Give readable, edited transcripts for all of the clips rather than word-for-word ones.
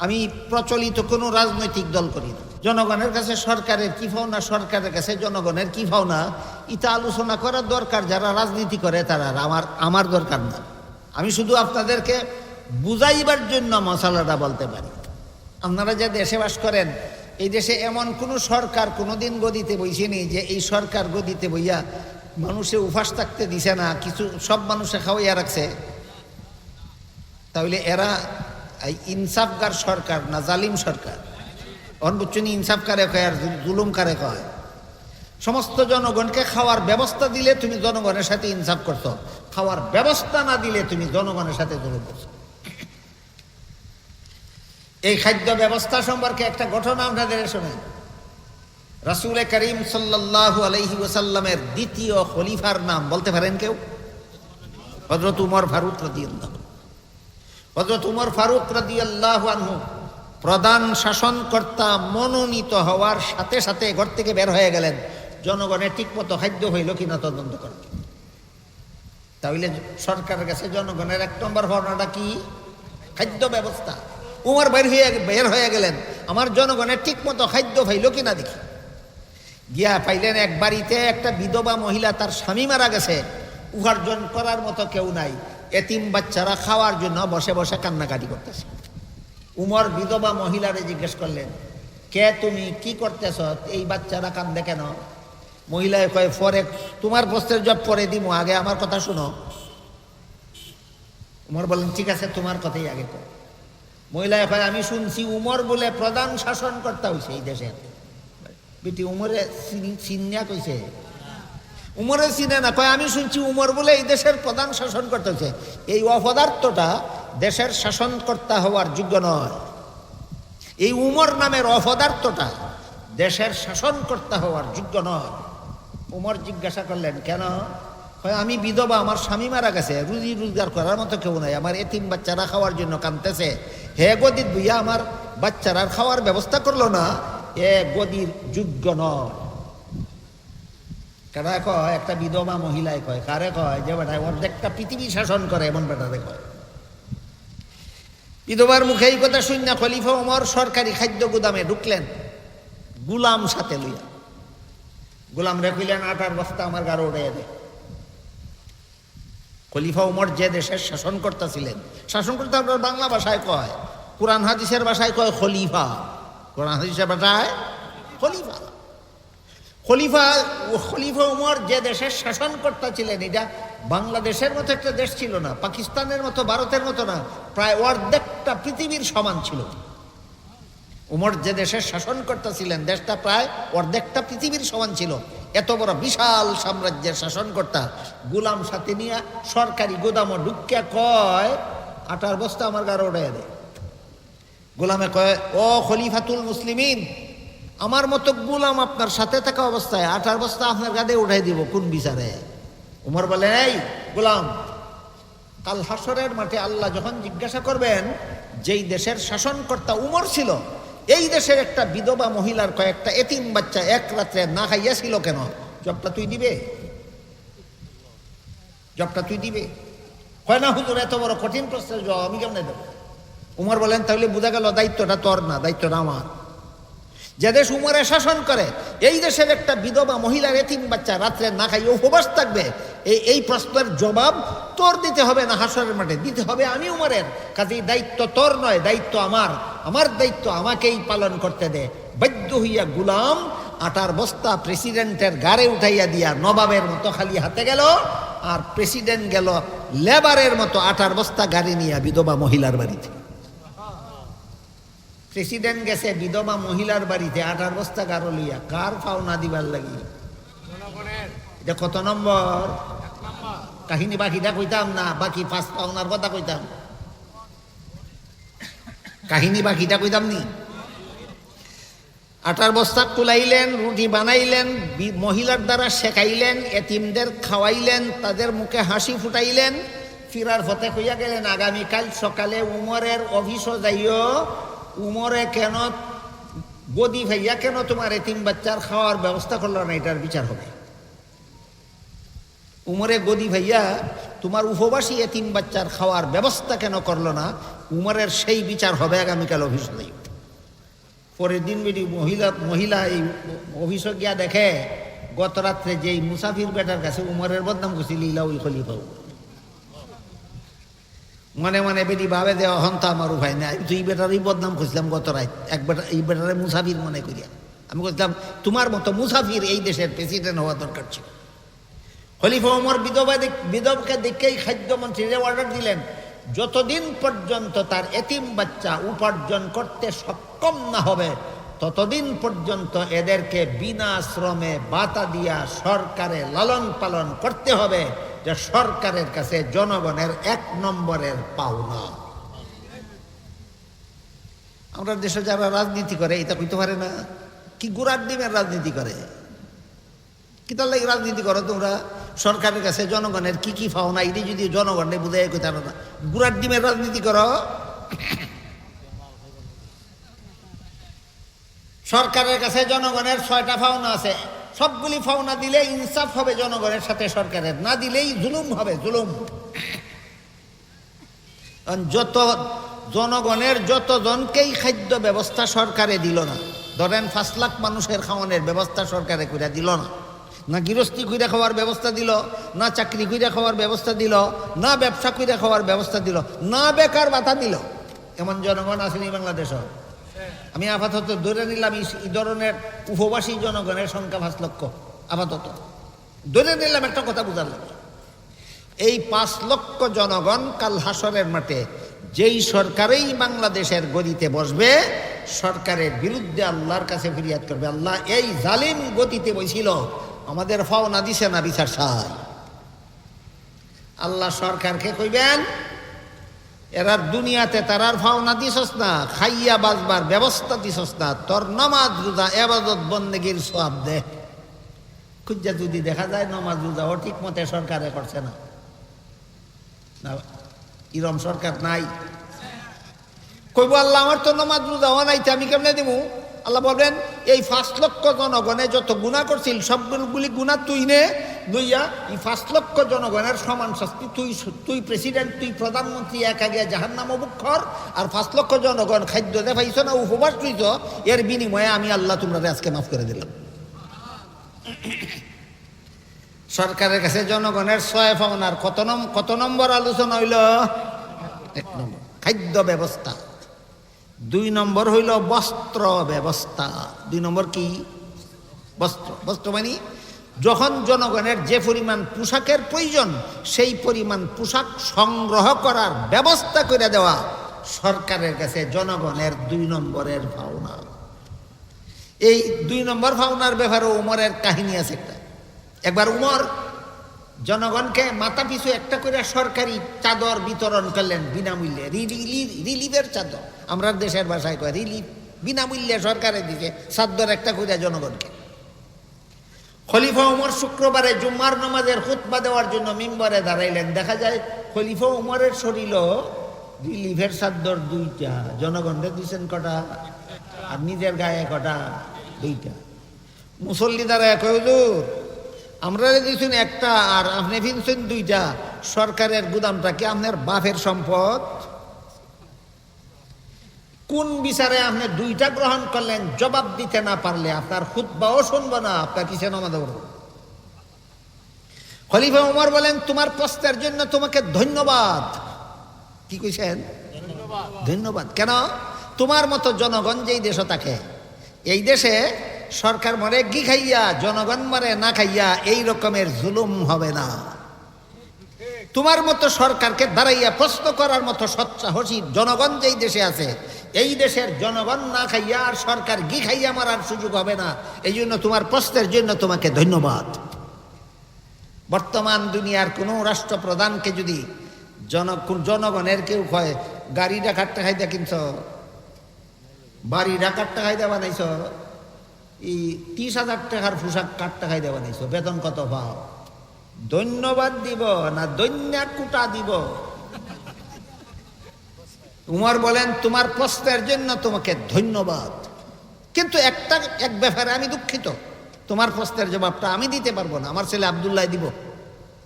আমি প্রচলিত কোনো রাজনৈতিক দল করি না। জনগণের কাছে সরকারের কি পাওনা, সরকারের কাছে জনগণের কি পাওনা, এটা আলোচনা করার দরকার যারা রাজনীতি করে তারা, আমার দরকার না। আমি শুধু আপনাদেরকে বুঝাইবার জন্য মশালাটা বলতে পারি। আপনারা যে দেশে বাস করেন, এই দেশে এমন কোনো সরকার কোনোদিন গদিতে বইছেনি যে এই সরকার গদিতে বইয়া মানুষে উপাস থাকতে দিছে না, কিছু সব মানুষে খাওয়াইয়া রাখছে। তাহলে এরা ইনসাফগার সরকার না জালিম সরকার? অনবুচ্চনি ইনসাফ কারে কয় আর জুলুম কারে কয়? সমস্ত জনগণকে খাওয়ার ব্যবস্থা দিলে তুমি জনগণের সাথে ইনসাফ করছো, খাওয়ার ব্যবস্থা না দিলে তুমি জনগণের সাথে জুলুম করছো। এই খাদ্য ব্যবস্থা সম্পর্কে একটা ঘটনা আপনাদের শোনেন। রাসূল করিম সাল্লাল্লাহু আলাইহি ওয়াসাল্লামের দ্বিতীয় খলিফার নাম বলতে পারেন কেউ? হযরত উমর ফারুক রাদিয়াল্লাহু। হযরত উমর ফারুক রাদিয়াল্লাহু আনহু প্রধান শাসনকর্তা মনোনীত হওয়ার সাথে সাথে ঘর থেকে বের হয়ে গেলেন জনগণের ঠিকমতো খাদ্য হইল কিনা তদন্ত করতে। তাহলে সরকারের কাছে জনগণের এক নম্বর ভাবনাটা কি? খাদ্য ব্যবস্থা। উমর বের হয়ে গেলেন আমার জনগণের ঠিকমতো খাদ্য পাইল কিনা দেখি। গিয়া পাইলেন এক বাড়িতে একটা বিধবা মহিলা, তার স্বামী মারা গেছে, উপার্জন করার মতো কেউ নাই, এতিম বাচ্চারা খাওয়ার জন্য বসে বসে কান্নাকাটি করতেছে। উমর বিধবা মহিলারে জিজ্ঞেস করলেন, কে তুমি, কি করতেছ, এই বাচ্চারা কান্দে কেন? মহিলায় কয়, পরে তোমার প্রশ্নের জব পরে দিব, আগে আমার কথা শুনো। উমর বললেন, ঠিক আছে তোমার কথাই আগে কর। মহিলায় কয়, আমি শুনছি উমর বলে প্রধান শাসনকর্তা হয়েছে এই দেশে। বেটি উমরে চিনিয়া কইছে? উমরে চিনে না, কয় আমি শুনছি উমর বলে এই দেশের প্রধান শাসনকর্তা হয়েছে। এই অপদার্থটা দেশের শাসনকর্তা হওয়ার যোগ্য নয়। এই উমর নামের অপদার্থটা দেশের শাসনকর্তা হওয়ার যোগ্য নয়। উমর জিজ্ঞাসা করলেন, কেন? আমি বিধবা, আমার স্বামী মারা গেছে, রুজি রোজগার করার মতো কেউ নাই, আমার এতিম বাচ্চারা খাওয়ার জন্য কাঁদতেছে, হে গদির বুইয়া আমার বাচ্চারা খাওয়ার ব্যবস্থা করলো না, এ গদির যোগ্য নয়। কারা কয়? একটা বিধবা মহিলায় কয়। কারে কয়? যে বেটায় অর্ধেকটা পৃথিবী শাসন করে এমন বেটারে কয়। বিধবার মুখে এই কথা শুনিয়া খলিফা ওমর সরকারি খাদ্য গুদামে ঢুকলেন গুলাম সাথে লইয়া। গুলাম রে কইলেন, আটার বস্তা আমার গাড়ো উড়াইয়া দে। খলিফা ওমর যে দেশের শাসনকর্তা ছিলেন, শাসনকর্তা আপনার বাংলা ভাষায় কয়, কোরআন হাদিসের ভাষায় কয় খলিফা। কোরআন হাদিসের ভাষায় খলিফা। খলিফা উমর যে দেশের শাসনকর্তা ছিলেন, এটা বাংলাদেশের মতো একটা দেশ ছিল না, পাকিস্তানের মতো, ভারতের মতো না, প্রায় অর্ধেকটা পৃথিবীর সমান ছিল। উমর যে দেশের শাসনকর্তা ছিলেন, দেশটা প্রায় অর্ধেকটা পৃথিবীর সমান ছিল। এত বড় বিশাল সাম্রাজ্যের শাসনকর্তা গুলাম সাথে নিয়ে সরকারি গোদামে ঢুকিয়া কয়, আটার বস্তা আমার গাড়ো উড়াইয়া দেয়। গোলামে কয়, ও খলিফাতুল মুসলিমিন, আমার মতো গোলাম আপনার সাথে থাকা অবস্থায় আটার বস্তা আপনার গাদে উঠাই দিব কোন বিচারে? উমর বলেন, এই গোলাম, কাল হাসরের মাঠে আল্লাহ যখন জিজ্ঞাসা করবেন যেই দেশের শাসনকর্তা উমর ছিল, এই দেশের একটা বিধবা মহিলার কয়েকটা এতিম বাচ্চা এক রাত্রে না খাইয়া ছিল কেন, জবটা তুই দিবে? জবটা তুই দিবে? হয় না হুজুর, এত বড় কঠিন প্রশ্নের জবাব আমি কেমনে দেব? উমর বলেন, তাহলে বোঝা গেল দায়িত্বটা তোর না, দায়িত্বটা আমার। যে দেশ উমরে শাসন করে, এই দেশের একটা বিধবা মহিলার এতিম বাচ্চা রাত্রে না খাইয়ে উপবাস থাকবে, এই প্রশ্নের জবাব তোর দিতে হবে না, হাসরের মাঠে দিতে হবে আমি উমরের। কাজেই দায়িত্ব তোর নয়, দায়িত্ব আমার। আমার দায়িত্ব আমাকেই পালন করতে দে। বাধ্য হইয়া গুলাম আটার বস্তা প্রেসিডেন্টের গাড়ে উঠাইয়া দিয়া নবাবের মতো খালি হাতে গেল, আর প্রেসিডেন্ট গেল লেবারের মতো আটার বস্তা গাড়ি নিয়ে বিধবা মহিলার বাড়িতে। প্রেসিডেন্ট গেছে বিধবা মহিলার বাড়িতে আটার বস্তা গাড়ো লইয়া, কার পাওনা দিবার লাগি? এটা কত নম্বর কাহিনী? বাকিটা কইতাম না, বাকি 5 পাওনার কথা কইতাম, কাহিনী বাকিটা কইতাম নি। আটার বস্তা তুলাইলেন, রুটি বানাইলেন, মহিলার দ্বারা শেখাইলেন, এতিমদের খাওয়াইলেন, তাদের মুখে হাসি ফুটাইলেন। ফিরার পথে কইয়া গেলেন, আগামীকাল সকালে উমরের অফিসও যাইও, উমরে কেন গদি ভাইয়া কেন তোমার এতিম বাচ্চার খাওয়ার ব্যবস্থা করলো না, এটার বিচার হবে। উমরে গদি ভাইয়া তোমার উপবাসী এতিম বাচ্চার খাওয়ার ব্যবস্থা কেন করলো না, উমরের সেই বিচার হবে আগামীকাল অফিসে। পরের দিন বেটি মহিলা এই অফিসে গিয়া দেখে গত রাত্রে যেই মুসাফির বেটার কাছে উমরের বদনাম করছি লীলা ওই খলিফা। মনে মনে বেটি ভাবে দেওয়া হন তো আমার উপায় নাই, তুই বেটারই বদনাম করছিলাম গত রাত, এক বেটা এই বেটারে মুসাফির মনে করিয়া। আমি বলছিলাম তোমার মতো মুসাফির এই দেশের প্রেসিডেন্ট হওয়া দরকার ছিল। খলিফা ওমর বিধবাকে দেখেই খাদ্যমন্ত্রীরা অর্ডার দিলেন, যতদিন পর্যন্ত তার এতিম বাচ্চা উপার্জন করতে সক্ষম না হবে ততদিন পর্যন্ত এদেরকে বিনা শ্রমে ভাতা দিয়া সরকারে লালন পালন করতে হবে, যে সরকারের কাছে জনগণের 1 নম্বরের পাওনা। আমরা দেশে যারা রাজনীতি করে এটা কইতে পারে না, কি গুড়ার ডিমের রাজনীতি করে, কি তার লাগে রাজনীতি করো তোমরা? সরকারের কাছে জনগণের কি কি পাওনা এটি যদি জনগণে বুঝাই কইতে পারো না, গুড়ার ডিমের রাজনীতি করো। সরকারের কাছে জনগণের 6টা পাওনা আছে, সবগুলি পাওনা দিলে ইনসাফ হবে জনগণের সাথে সরকারের, না দিলেই জুলুম হবে, জুলুম। যত জনগণের যতজনকেই খাদ্য ব্যবস্থা সরকারে দিল না, ধরেন 5 লাখ মানুষের খাওয়ানোর ব্যবস্থা সরকারে করে দিল না, না গৃহস্থী কইরা খাওয়ার ব্যবস্থা দিল, না চাকরি কইরা খাওয়ার ব্যবস্থা দিল, না ব্যবসা কইরা খাওয়ার ব্যবস্থা দিল, না বেকার ভাতা দিল, এমন জনগণ আসেনি বাংলাদেশে। আমি আপাতত ধরে নিলাম এই ধরনের উপবাসী জনগণের সংখ্যা 5 লক্ষ, আপাতত ধরে নিলাম, একটা কথা বুঝার লাগে। এই 5 লক্ষ জনগণ কাল হাসরের মাঠে যেই সরকারেই বাংলাদেশের গদিতে বসবে, সরকারের বিরুদ্ধে আল্লাহর কাছে ফরিয়াদ করবে, আল্লাহ এই জালিম গতিতে বসিল, আমাদের পাওনা দিছে না বিচার চাই। আল্লাহ সরকারকে কইবেন, এরা দুনিয়াতে তারার পাওনা দিছস না, খাইয়া বাঁচবার ব্যবস্থা দিছস না, তোর নামাজ রোজা ইবাদত বন্দেগীর সওয়াব দে। খুঁজা যদি দেখা যায় নামাজ রোজাও ঠিক মতে সরকারে করছে না, ইরম সরকার নাই, কইব আল্লাহ আমার তো নামাজ রোজাও নাই, আমি কেমনে দিব? আল্লাহ বলবেন, এই 5 লক্ষ জনগণে যত গুনাহ করছিল সবগুলি গুনাহ তুই নে, লইয়া এই 5 লক্ষ জনগণের সমান শাস্তি, তুই প্রেসিডেন্ট, তুই প্রধানমন্ত্রী একা গিয়া জাহান্নাম মুখ কর, আর 5 লক্ষ জনগণ খাদ্য দে পাইছ না, উপবাস তুইছ, এর বিনিময়ে আমি আল্লাহ তোমরা আজকে মাফ করে দিলাম। সরকারের কাছে জনগণের 6 পাওনার কত নম্বর আলোচনা হইল? 1 নম্বর খাদ্য ব্যবস্থা, 2 নম্বর হইল বস্ত্র ব্যবস্থা। 2 নম্বর কি? বস্ত্র মানে যখন জনগণের যে পরিমাণ পোশাকের প্রয়োজন সেই পরিমাণ পোশাক সংগ্রহ করার ব্যবস্থা করে দেওয়া সরকারের কাছে জনগণের 2 নম্বরের পাওনা। এই 2 নম্বর পাওনার ব্যাপারে উমরের কাহিনী আছে একটা। একবার উমর জনগণকে মাথা পিছু একটা করে সরকারি চাদর বিতরণ করলেন বিনামূল্যে, রিলিফের চাদর, আমরা দেশের ভাষায় কয় রিলিফ, বিনামূল্যে সরকারে দিকে চাদর একটা করে জনগণকে। খলিফা উমর শুক্রবারে জুম্মার নামাজের খুতবা দেওয়ার জন্য মিম্বরে দাঁড়াইলেন, দেখা যায় খলিফা উমরের শরীর রিলিফের চাদর 2টা, জনগণকে দিচ্ছেন কটা, আর নিজের গায়ে কটা? 2টা। মুসল্লি দাঁড়ায় কয় হুজুর আমরা দিচ্ছেন একটা আর আপনি ফিনছেন 2টা, সরকারের গুদামটা কি আপনার বাপের সম্পদ? কোন বিচারে আপনি 2টা গ্রহণ করলেন? জবাব দিতে না পারলে আপনার খুতবাও শুনবো না, আপনার কিসে নামাজ পড়ব। খলিফা উমর বলেন, তোমার প্রশ্নের জন্য তোমাকে ধন্যবাদ। কি কইছেন? ধন্যবাদ। কেন? তোমার মতো জনগণ যেই দেশে থাকে, এই দেশে সরকার মরে ঘি খাইয়া, জনগণ মরে না খাইয়া, এই রকমের জুলুম হবে না। তোমার মতো সরকারকে দাঁড়াইয়া প্রশ্ন করার মতো সৎসাহসী জনগণ যেই দেশে আছে, এই দেশের জনগণ না খাইয়া আর সরকার ঘি খাইয়া মারার সুযোগ হবে না। এই জন্য তোমার প্রশ্নের জন্য তোমাকে ধন্যবাদ। বর্তমান দুনিয়ার কোনো রাষ্ট্রপ্রধানকে যদি জনগণের কেউ কয় গাড়ি ডাকার টাকাই দেয়া কিনছ, বাড়ি ডাকার টাকাই দেওয়া বানাইছ, এই 30,000 টাকার পোশাক কার টাকাই দেওয়া বানাইছ, বেতন কত পাও? ধন্যবাদ দিব না দৈন্যা কুটা দিব? উমর বলেন, তোমার প্রশ্নের জন্য তোমাকে ধন্যবাদ, কিন্তু এক ব্যাপারে আমি দুঃখিত, তোমার প্রশ্নের জবাবটা আমি দিতে পারবো না, আমার ছেলে আব্দুল্লাহ দিব।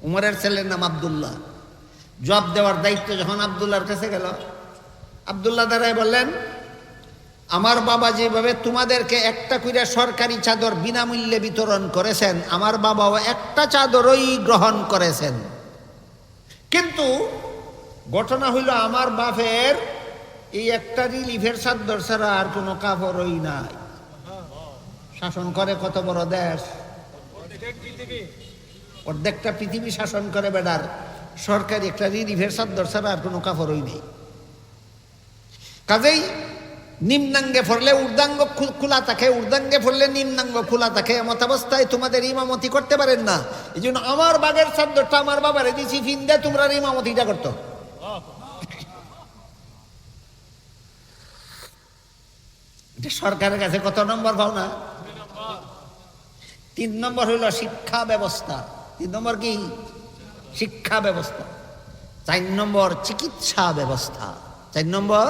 উমরের ছেলের নাম আব্দুল্লাহ। জবাব দেওয়ার দায়িত্ব যখন আব্দুল্লাহর কাছে গেল, আব্দুল্লাহ দারাই বললেন, আমার বাবা যেভাবে তোমাদেরকে একটা কইরা সরকারি চাদর বিনামূল্যে বিতরণ করেছেন, আমার বাবাও একটা চাদরই গ্রহণ করেছেন। কিন্তু ঘটনা হইল আমার বাপের এই একটা রিলিফের চাদর ছাড়া আর কোনো কাপড়ই নাই। শাসন করে কত বড় দেশ, অর্ধেকটা পৃথিবী শাসন করে বেডার, সরকারি একটা রিলিফের চাদর ছাড়া আর কোনো কাপড়ই নেই। কাজেই নিম্নাঙ্গে পড়লে ঊর্ধ্বাঙ্গ খোলা থাকে, ঊর্ধ্বাঙ্গে পড়লে নিম্নাঙ্গ খোলা থাকে, এমত অবস্থায় তোমাদের ইমামতি করতে পারেন না। এই জন্য আমার বাগের চাদরটা আমার বাবারে দিছি, ফিন্দে তোমরা ইমামতিটা করতো। সরকারের কাছে কত নম্বর পাও না? 3 নম্বর হইল শিক্ষা ব্যবস্থা। 3 নম্বর কি? শিক্ষা ব্যবস্থা। 4 নম্বর চিকিৎসা ব্যবস্থা। 4 নম্বর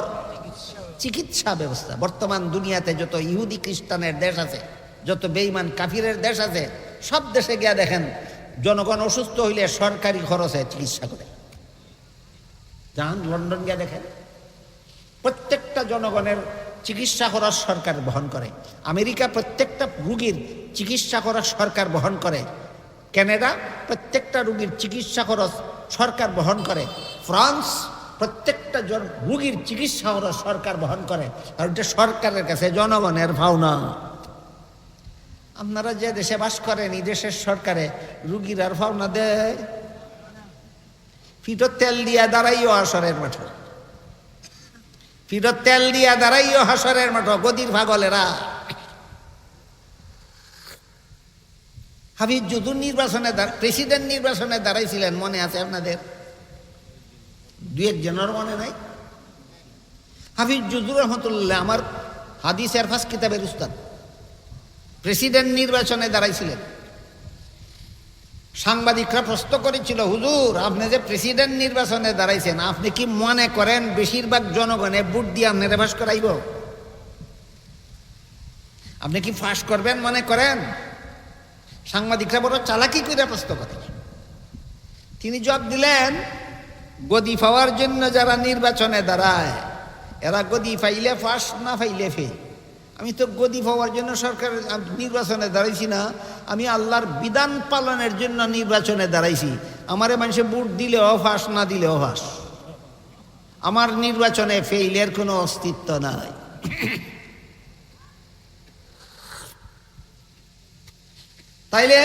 চিকিৎসা ব্যবস্থা। বর্তমান দুনিয়াতে যত ইহুদি খ্রিস্টানের দেশ আছে, যত বেঈমান কাফিরের দেশ আছে, সব দেশে গিয়া দেখেন জনগণ অসুস্থ হইলে সরকারি খরচে চিকিৎসা করে। যান লন্ডন গিয়া দেখেন, প্রত্যেকটা জনগণের চিকিৎসা খরচ সরকার বহন করে। আমেরিকা প্রত্যেকটা রুগীর চিকিৎসা খরচ সরকার বহন করে। কানাডা প্রত্যেকটা রুগীর চিকিৎসা খরচ সরকার বহন করে। ফ্রান্স প্রত্যেকটা রুগীর চিকিৎসা খরচ সরকার বহন করে। আর এটা সরকারের কাছে জনগণের ভাবনা। আপনারা যে দেশে বাস করেন, এই দেশের সরকারে রুগীর আর ভাবনা দেয়? ফিটো তেল দিয়া দাঁড়াইও আসরের মাঠে, ফিটো তেল দিয়া দাঁড়াইও হাসরের মাঠ, গদির ভাগলেরা। হাফিজ জুদুর নির্বাচনে প্রেসিডেন্ট নির্বাচনে দাঁড়াইছিলেন, মনে আছে আপনাদের? 2-1 জনের মনে নাই? হাফিজ জুদুর রহমতুল্লাহ আমার হাদিসের ফার্স্ট কিতাবের উস্তাদ, প্রেসিডেন্ট নির্বাচনে দাঁড়াইছিলেন। সাংবাদিকরা প্রশ্ন করেছিল, হুজুর আপনি যে প্রেসিডেন্ট নির্বাচনে দাঁড়াইছেন, আপনি কি মনে করেন বেশিরভাগ জনগণে ভোট দিয়ে আপনারা ফাঁস করাইব? আপনি কি ফাঁস করবেন মনে করেন? সাংবাদিকরা বড় চালাকি করে প্রশ্ন করে। তিনি জবাব দিলেন, গদি পাওয়ার জন্য যারা নির্বাচনে দাঁড়ায়, এরা গদি পাইলে ফাঁস, না পাইলে ফেল। আমি তো গদি পাওয়ার জন্য সরকার নির্বাচনে দাঁড়াইছি না, আমি আল্লাহর বিধান পালনের জন্য নির্বাচনে দাঁড়াইছি। আমারে মানুষে ভোট দিলেও ফাঁস, না দিলেও ফাঁস। আমার নির্বাচনে ফেইলের কোনো অস্তিত্ব নাই। তাইলে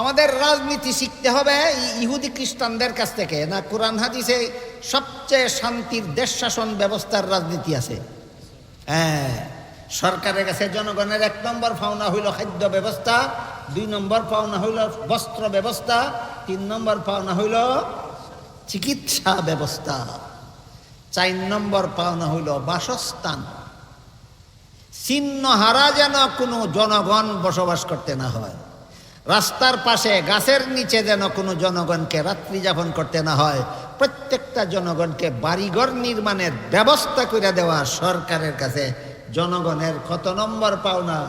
আমাদের রাজনীতি শিখতে হবে ইহুদি খ্রিস্টানদের কাছ থেকে, না কোরআন হাদিসে সবচেয়ে শান্তির দেশ শাসন ব্যবস্থার রাজনীতি আছে? হ্যাঁ, সরকারের কাছে জনগণের 1 নম্বর পাওনা হইল খাদ্য ব্যবস্থা, 2 নম্বর পাওনা হইল বস্ত্র ব্যবস্থা, 3 নম্বর পাওনা হইল চিকিৎসা ব্যবস্থা, 4 নম্বর পাওনা হইল বাসস্থান। চিহ্ন হারা যেন কোনো জনগণ বসবাস করতে না হয়। রাস্তার পাশে গাছের নিচে যেন কোনো জনগণকে রাত্রি যাপন করতে না হয়। প্রত্যেকটা জনগণকে বাড়িঘর নির্মাণের ব্যবস্থা করে দেওয়া সরকারের কাছে জনগণের কত নম্বর পাওনা?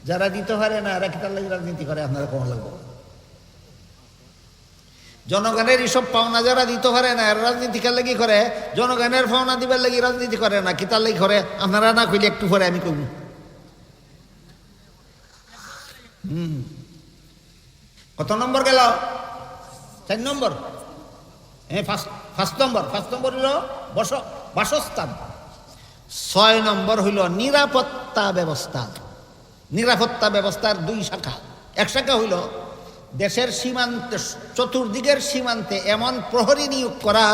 যারা দিতে পারে না এরা কি তার লাগি রাজনীতি করে? আপনারা কম লাগবে। জনগণের এইসব পাওনা যারা দিতে পারে না এরা রাজনীতি কার লাগি করে? জনগণের পাওনা দিবার লাগি রাজনীতি করে না, কি তার লাগি করে? আপনারা না কইলে একটু পরে আমি কইব। কত নম্বর গেল? 4 নম্বর। হ্যাঁ, ফার্স্ট নম্বর হইল বাসস্থান। 6 নম্বর হইল নিরাপত্তা ব্যবস্থা। নিরাপত্তা ব্যবস্থার 2 শাখা। 1 শাখা হইল দেশের সীমান্তে, চতুর্দিকের সীমান্তে এমন প্রহরী নিয়োগ করা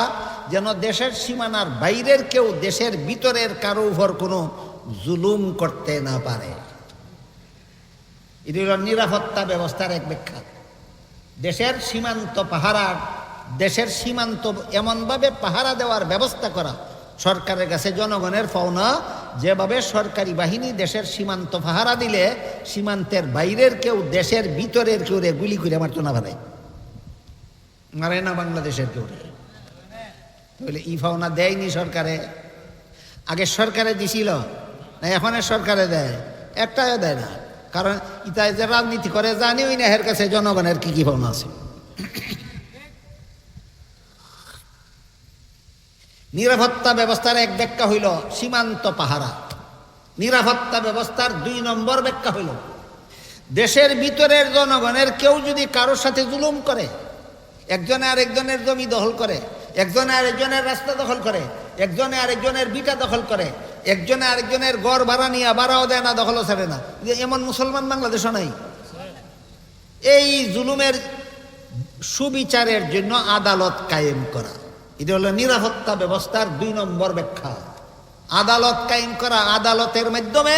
যেন দেশের সীমানার বাইরের কেউ দেশের ভিতরের কারো উপর কোনো জুলুম করতে না পারে। এটি হল নিরাপত্তা ব্যবস্থার এক ব্যাখ্যা। দেশের সীমান্ত পাহারা, দেশের সীমান্ত এমনভাবে পাহারা দেওয়ার ব্যবস্থা করা সরকারের কাছে জনগণের পাওনা। যেভাবে সরকারি বাহিনী দেশের সীমান্ত পাহারা দিলে সীমান্তের বাইরের কেউ দেশের ভিতরের কেউ গুলি করে মারতো না, মারে না বাংলাদেশের কেউ। তাহলে ই পাওনা দেয়নি সরকারে? আগে সরকারে দিছিল না, এখনের সরকারে দেয়? একটাও দেয় না। কারণ ইতায় যে রাজনীতি করে জানি ওই না এর কাছে জনগণের কি কি পাওনা আছে। নিরাপত্তা ব্যবস্থার এক ব্যাখ্যা হইল সীমান্ত পাহারা। নিরাপত্তা ব্যবস্থার 2 নম্বর ব্যাখ্যা হইল দেশের ভিতরের জনগণের কেউ যদি কারোর সাথে জুলুম করে, একজনে আরেকজনের জমি দখল করে, একজনে আরেকজনের রাস্তা দখল করে, একজনে আরেকজনের বিটা দখল করে, একজনে আরেকজনের ঘর ভাড়া নিয়ে ভাড়াও দেয় না, দখলও ছাড়ে না, এমন মুসলমান বাংলাদেশও নাই। এই জুলুমের সুবিচারের জন্য আদালত কায়েম করা, এটা হলো নিরাপত্তা ব্যবস্থার 2 নম্বর ব্যাখ্যা। আদালত কায়েম করা, আদালতের মাধ্যমে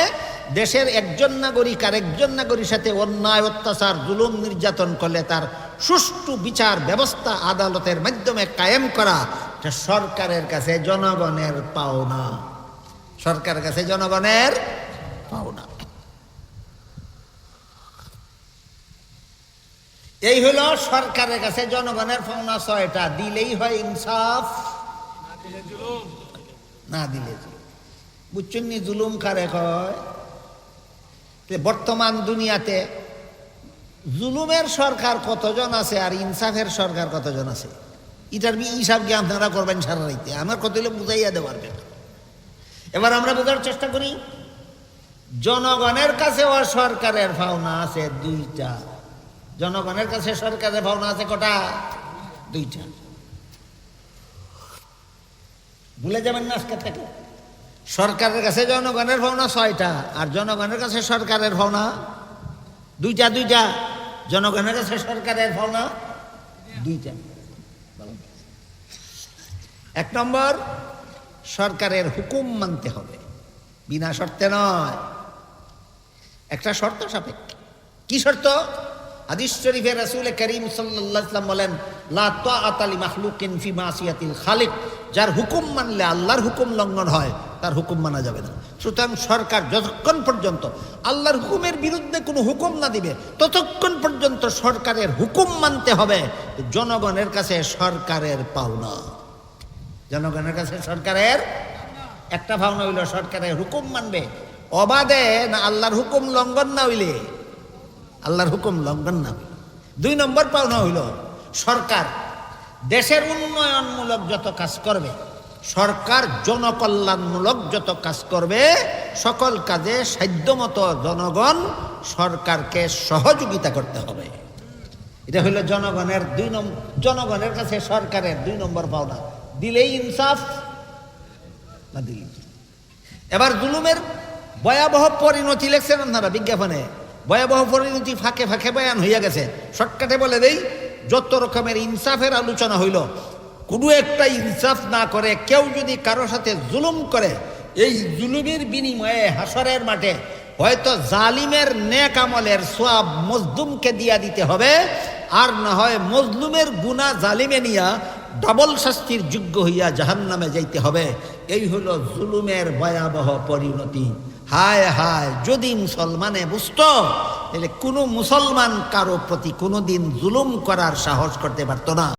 দেশের একজন নাগরিক আর একজন নাগরিকের সাথে অন্যায় অত্যাচার জুলুম নির্যাতন করলে তার সুষ্ঠু বিচার ব্যবস্থা আদালতের মাধ্যমে কায়েম করা, এটা সরকারের কাছে জনগণের পাওনা। সরকারের কাছে জনগণের পাওনা। এই হলো সরকারের কাছে জনগণের পাওনা 6টা। দিলেই হয় ইনসাফ, না দিলে বুঝছেন নি জুলুম কারে কয়। বর্তমান দুনিয়াতে জুলুমের সরকার কতজন আছে আর ইনসাফের সরকার কতজন আছে, এটার হিসাব কি আপনারা করবেন সারা রাইতে? আমার কত হলে বুঝাইয়া দেওয়ার ব্যাপার। এবার আমরা বোঝার চেষ্টা করি, জনগণের কাছেও সরকারের পাওনা আছে 2টা। জনগণের কাছে সরকারের পাওনা আছে কটা? 2টা। ভুলে যাবেন না আজকে থেকে। সরকারের কাছে জনগণের পাওনা 6টা, আর জনগণের কাছে সরকারের পাওনা 2টা। জনগণের কাছে সরকারের পাওনা 2টা। 1 নম্বর, সরকারের হুকুম মানতে হবে, বিনা শর্তে নয়, একটা শর্ত সাপেক্ষে। কি শর্ত? হাদিস শরীফে রাসূল করিম সাল্লাল্লাহু আলাইহি ওয়াসাল্লাম বলেন, লা তাআতা লি মাখলুকিন ফি মাসিয়াতিল খালিক। যার হুকুম মানলে আল্লাহর হুকুম লঙ্ঘন হয়, তার হুকুম মানা যাবে না। সুতরাং সরকার যতক্ষণ পর্যন্ত আল্লাহর হুকুমের বিরুদ্ধে কোনো হুকুম না দিবে, ততক্ষণ পর্যন্ত সরকারের হুকুম মানতে হবে। জনগণের কাছে সরকারের পাওনা, জনগণের কাছে সরকারের একটা পাওনা হইল সরকারের হুকুম মানবে, অবাধে না আল্লাহর হুকুম লঙ্ঘন না হইলে, আল্লাহর হুকুম লঙ্ঘন না হইলে। 2 নম্বর পাওনা হইল সরকার দেশের উন্নয়নমূলক যত কাজ করবে, সরকার জনকল্যাণমূলক যত কাজ করবে, সকল কাজে সাধ্যমতো জনগণ সরকারকে সহযোগিতা করতে হবে। এটা হইল জনগণের 2 নম্বর, জনগণের কাছে সরকারের 2 নম্বর পাওনা। দিলেই ইনসাফ, না দিলেই। এবার জুলুমের ভয়াবহ পরিণতি লেখছেন আপনারা বিজ্ঞাপনে, ভয়াবহ পরিণতি ফাঁকে ফাঁকে বয়ান হইয়া গেছে। শর্টকাটে বলে দেই, যত রকমের ইনসাফের আলোচনা হইল, কোনো একটা ইনসাফ না করে কেউ যদি কারো সাথে জুলুম করে, এই জুলুমের বিনিময়ে হাসরের মাঠে হয়তো জালিমের নেক আমলের সওয়াব মজলুমকে দিয়া দিতে হবে, আর না হয় মজলুমের গুনাহ জালিমে নিয়া ডাবল শাস্তির যোগ্য হইয়া জাহান্নামে যাইতে হবে। এই হলো জুলুমের ভয়াবহ পরিণতি। হায় হায়, যদি মুসলমানে বুঝতো তাহলে কোনো মুসলমান কারো প্রতি কোনোদিন জুলুম করার সাহস করতে পারতো না।